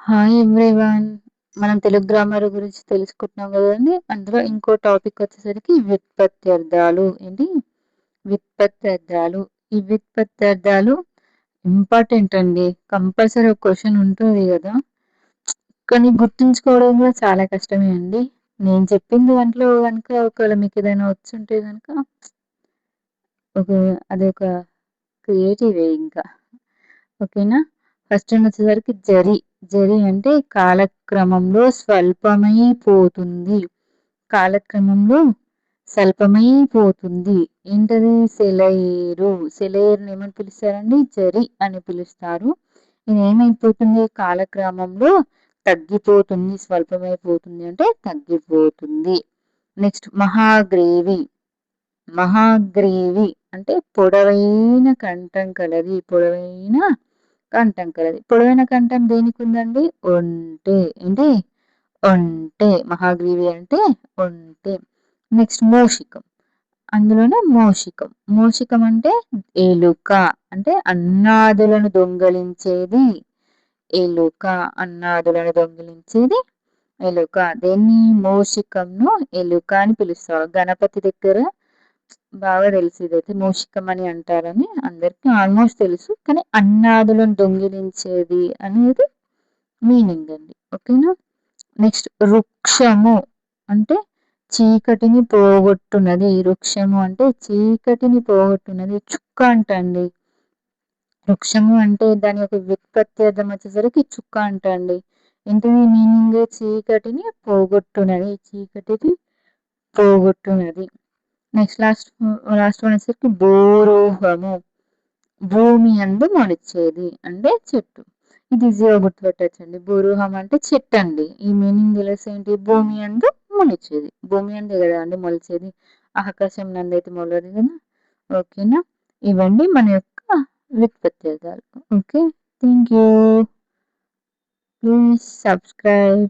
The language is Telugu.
Hi everyone. మనం తెలుగు గ్రామర్ గురించి తెలుసుకుంటున్నాం కదండి. అందులో ఇంకో టాపిక్ వచ్చేసరికి వ్యుత్పత్త్యర్థాలు. ఏంటి? వ్యుత్పత్త్యర్థాలు. ఈ వ్యుత్పత్త్యర్థాలు ఇంపార్టెంట్ అండి. కంపల్సరీ ఒక క్వశ్చన్ ఉంటుంది కదా! కానీ గుర్తుంచుకోవడం కూడా చాలా కష్టమే అండి. నేను చెప్పిన దాంట్లో గనుక ఒకవేళ మీకు ఏదైనా వచ్చుంటే గనుక ఒక అదొక క్రియేటివే ఇంకా. ఓకేనా? ఫస్ట్ వన్ వచ్చేసరికి జరి. జరి అంటే కాలక్రమంలో స్వల్పమైపోతుంది. కాలక్రమంలో స్వల్పమైపోతుంది. ఏంటది? సెలయేరు. సెలయేరుని ఏమని పిలుస్తారండి? జరి అని పిలుస్తారు. ఇది ఏమైపోతుంది? కాలక్రమంలో తగ్గిపోతుంది. స్వల్పమైపోతుంది అంటే తగ్గిపోతుంది. నెక్స్ట్ మహాగ్రేవి. మహాగ్రీవి అంటే పొడవైన కంఠం కలది. పొడవైన కంఠం కలది. పొడవైన కంఠం దేనికి ఉందండి? ఒంటె. ఏంటి? ఒంటె. మహాగ్రీవి అంటే ఒంటె. నెక్స్ట్ మూషికం. అందులోనే మూషికం. మూషికం అంటే ఎలుక. అంటే అన్నాదులను దొంగలించేది ఎలుక. అన్నాదులను దొంగిలించేది ఎలుక. దేన్ని? మూషికంను ఎలుక అని పిలుస్తారు. గణపతి దగ్గర బాగా తెలుసు ఇదైతే మూషికం అని అంటారని అందరికీ ఆల్మోస్ట్ తెలుసు. కానీ అన్నాదులను దొంగిలించేది అనేది మీనింగ్ అండి. ఓకేనా? నెక్స్ట్ వృక్షము అంటే చీకటిని పోగొట్టున్నది. వృక్షము అంటే చీకటిని పోగొట్టున్నది. చుక్క అంటండి. వృక్షము అంటే దాని యొక్క వ్యుత్పత్తి వచ్చేసరికి చుక్క అంటండి. ఏంటిది మీనింగ్? చీకటిని పోగొట్టున్నది. చీకటిని పోగొట్టున్నది. నెక్స్ట్ లాస్ట్ వన్ వచ్చేసరికి భూరోహము. భూమి అందు మొలిచేది అంటే చెట్టు. ఇది ఈజీగా గుర్తుపెట్టచ్చండి. భూరోహం అంటే చెట్టు అండి. ఈ మీనింగ్ తెలిసి ఏంటి? భూమి అందు మొలిచేది. భూమి అందే కదా అండి మొలిచేది. ఆకాశం నందు అయితే మొలదు కదా. ఓకేనా? ఇవన్నీ మన యొక్క వ్యుత్పత్తి. Okay, thank you. Please subscribe.